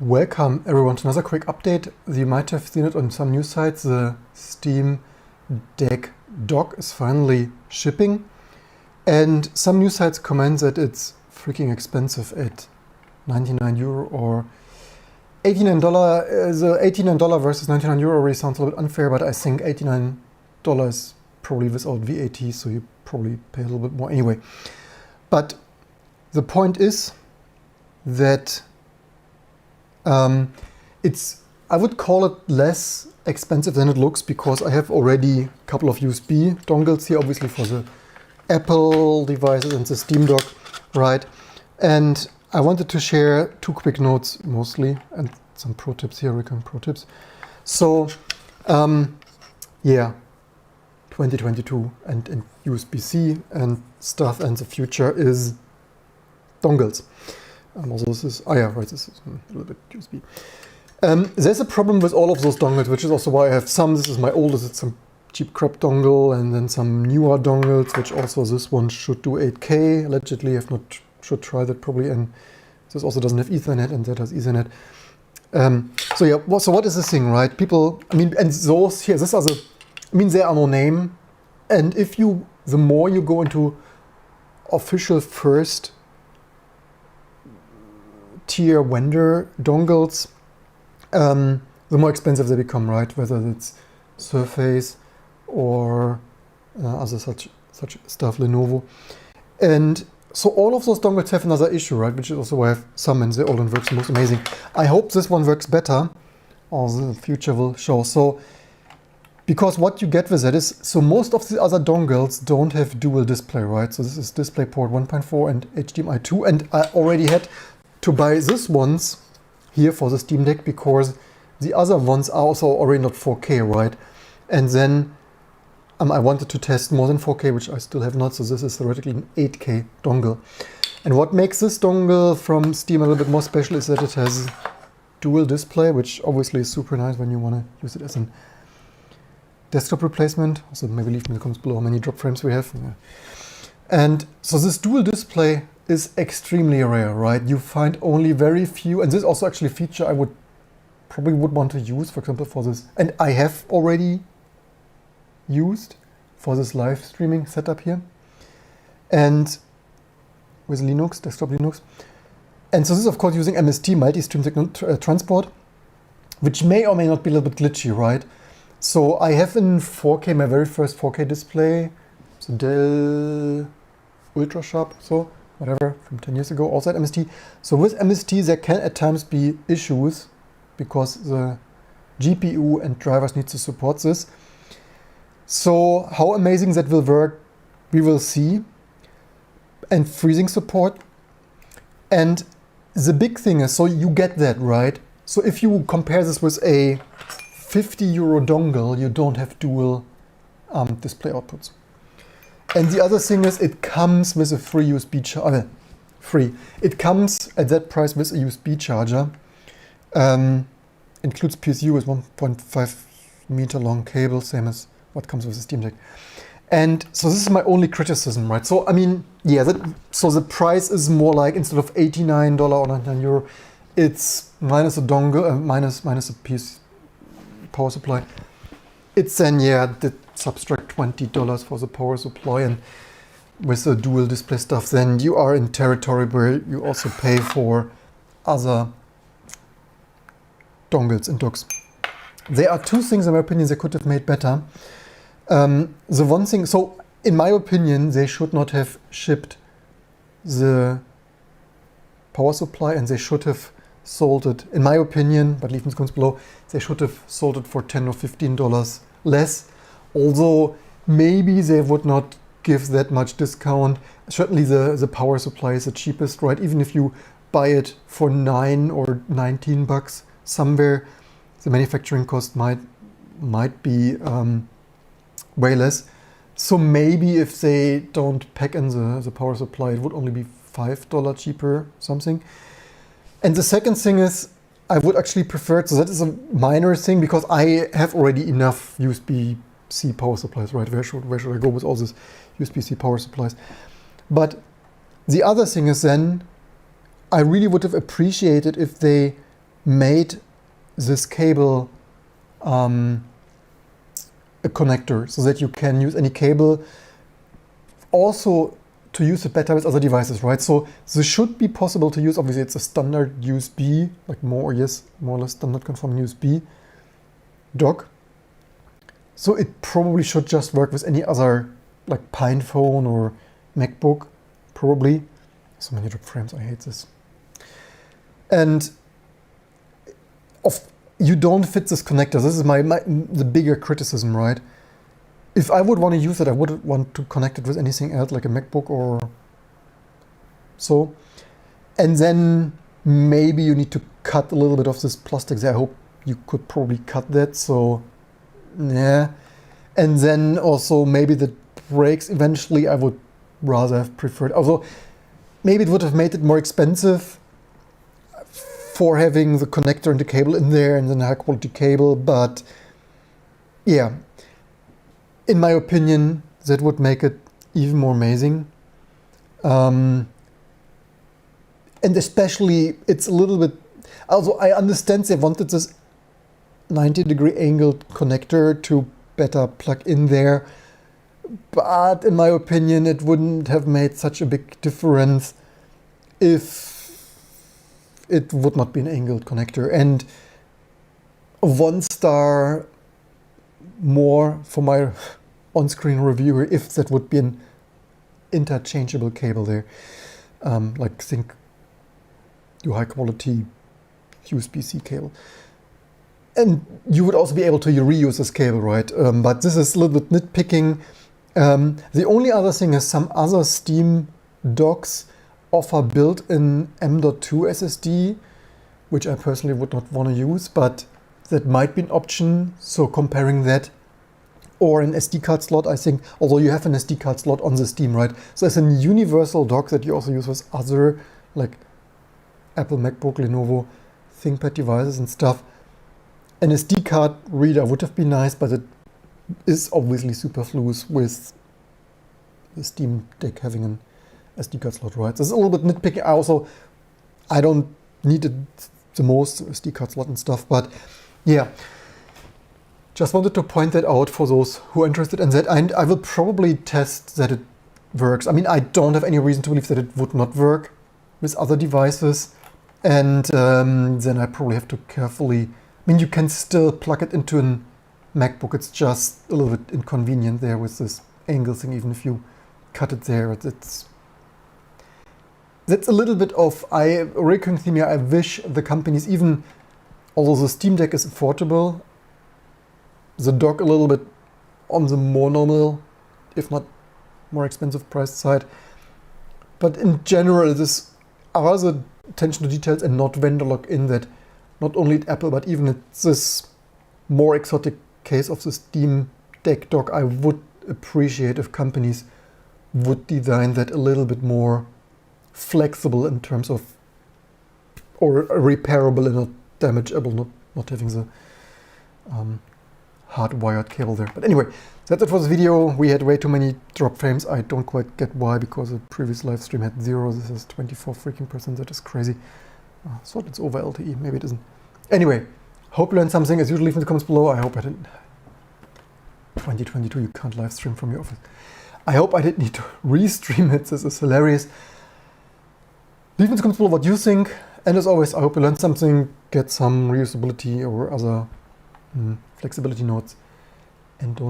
Welcome everyone to another quick update. You might have seen it on some news sites. The Steam Deck dock is finally shipping, and some news sites comment that it's freaking expensive at €99 or $89. The $89 versus €99 already sounds a little bit unfair, but I think $89 is probably without VAT, so you probably pay a little bit more anyway. But the point is that I would call it less expensive than it looks, because I have already a couple of USB dongles here, obviously for the Apple devices and the Steam Dock, right? And I wanted to share two quick notes mostly, and some pro tips here, recurring pro tips. So, yeah, 2022 and USB-C and stuff, and the future is dongles. Also this is, this is a little bit USB. There's a problem with all of those dongles, which is also why I have some. This is my oldest, it's some cheap crap dongle, and then some newer dongles, which also this one should do 8K, allegedly. If not, should try that probably. And this also doesn't have Ethernet, and that has Ethernet. So yeah, so what is this thing, right? People, I mean, and those here, this are the, I mean, they are no name. And if you, the more you go into official first tier vendor dongles, the more expensive they become, right? Whether it's Surface or other such stuff, Lenovo. And so all of those dongles have another issue, right? Which is also why I have some, and they all don't work the most amazing. I hope this one works better, or the future will show. So, because what you get with that is, so most of the other dongles don't have dual display, right? So this is DisplayPort 1.4 and HDMI 2, and I already had to buy this ones here for the Steam Deck, because the other ones are also already not 4K, right? And then I wanted to test more than 4K, which I still have not, so this is theoretically an 8K dongle. And what makes this dongle from Steam a little bit more special is that it has dual display, which obviously is super nice when you want to use it as a desktop replacement. Also, maybe leave me in the comments below how many drop frames we have. Yeah. And so this dual display is extremely rare, right? You find only very few, and this is also actually a feature I probably would want to use, for example, for this, and I have already used for this live streaming setup here, and with Linux, desktop Linux. And so this is of course using MST, multi-stream signal transport, which may or may not be a little bit glitchy, right? So I have in 4K, my very first 4K display, so Dell Ultra Sharp, so whatever, from 10 years ago, also at MST. So with MST, there can at times be issues because the GPU and drivers need to support this. So how amazing that will work, we will see. And freezing support. And the big thing is, so you get that, right? So if you compare this with a €50 dongle, you don't have dual display outputs. And the other thing is, it comes with a free USB charger. It comes at that price with a USB charger. Includes PSU with 1.5 meter long cable, same as what comes with the Steam Deck. And so this is my only criticism, right? So I mean, yeah, so the price is more like, instead of $89 or €99, it's minus a dongle, minus a piece power supply. It's then, yeah, the subtract $20 for the power supply, and with the dual display stuff, then you are in territory where you also pay for other dongles and docks. There are two things, in my opinion, they could have made better. The one thing, so in my opinion, they should not have shipped the power supply, and they should have sold it, in my opinion, but leave me in the comments below, they should have sold it for $10 or $15 less. Although maybe they would not give that much discount. Certainly the power supply is the cheapest, right? Even if you buy it for $9 or $19 somewhere, the manufacturing cost might be way less. So maybe if they don't pack in the power supply, it would only be $5 cheaper, something. And the second thing is, I would actually prefer, so that is a minor thing, because I have already enough USB-C power supplies, right? Where should I go with all these USB-C power supplies? But the other thing is then, I really would have appreciated if they made this cable a connector so that you can use any cable also to use it better with other devices, right? So this should be possible to use. Obviously, it's a standard USB, like more or less standard conforming USB dock. So it probably should just work with any other, like PinePhone or MacBook, probably. So many drop frames, I hate this. And you don't fit this connector. This is the bigger criticism, right? If I would want to use it, I wouldn't want to connect it with anything else, like a MacBook or so. And then maybe you need to cut a little bit of this plastic there. I hope you could probably cut that, so yeah. And then also maybe that breaks eventually. I would rather have preferred, although maybe it would have made it more expensive for having the connector and the cable in there and then a high quality cable, but yeah. In my opinion, that would make it even more amazing. And especially, it's a little bit, also I understand they wanted this 90-degree angled connector to better plug in there, but in my opinion, it wouldn't have made such a big difference if it would not be an angled connector. And 1 star more for my on-screen reviewer if that would be an interchangeable cable there, like think your high-quality USB-C cable, and you would also be able to reuse this cable, right? But this is a little bit nitpicking. The only other thing is some other Steam docks offer built-in M.2 SSD, which I personally would not want to use, but that might be an option. So comparing that, or an SD card slot, I think, although you have an SD card slot on the Steam, right? So it's a universal dock that you also use with other, like Apple, MacBook, Lenovo, ThinkPad devices and stuff. An SD card reader would have been nice, but it is obviously superfluous with the Steam Deck having an SD card slot, right? So it's a little bit nitpicky. I don't need the most SD card slot and stuff, but yeah. Just wanted to point that out for those who are interested in that, and I will probably test that it works. I mean, I don't have any reason to believe that it would not work with other devices, and then I probably have to carefully... I mean, you can still plug it into a MacBook. It's just a little bit inconvenient there with this angle thing, even if you cut it there. That's a little bit of a recurring theme here. I wish the companies, even although the Steam Deck is affordable, the dock a little bit on the more normal, if not more expensive price side. But in general, this other attention to details and not vendor lock in that not only at Apple, but even at this more exotic case of the Steam Deck dock, I would appreciate if companies would design that a little bit more flexible in terms of, or repairable and not damageable, not having the hardwired cable there. But anyway, that's it for this video. We had way too many drop frames. I don't quite get why, because the previous live stream had 0. This is 24 freaking %. That is crazy. I thought it's over LTE. Maybe it isn't. Anyway, hope you learned something. As usual, leave in the comments below. I hope I didn't... 2022, you can't live stream from your office. I hope I didn't need to restream it. This is hilarious. Leave in the comments below what you think. And as always, I hope you learned something, get some reusability or other flexibility notes, and don't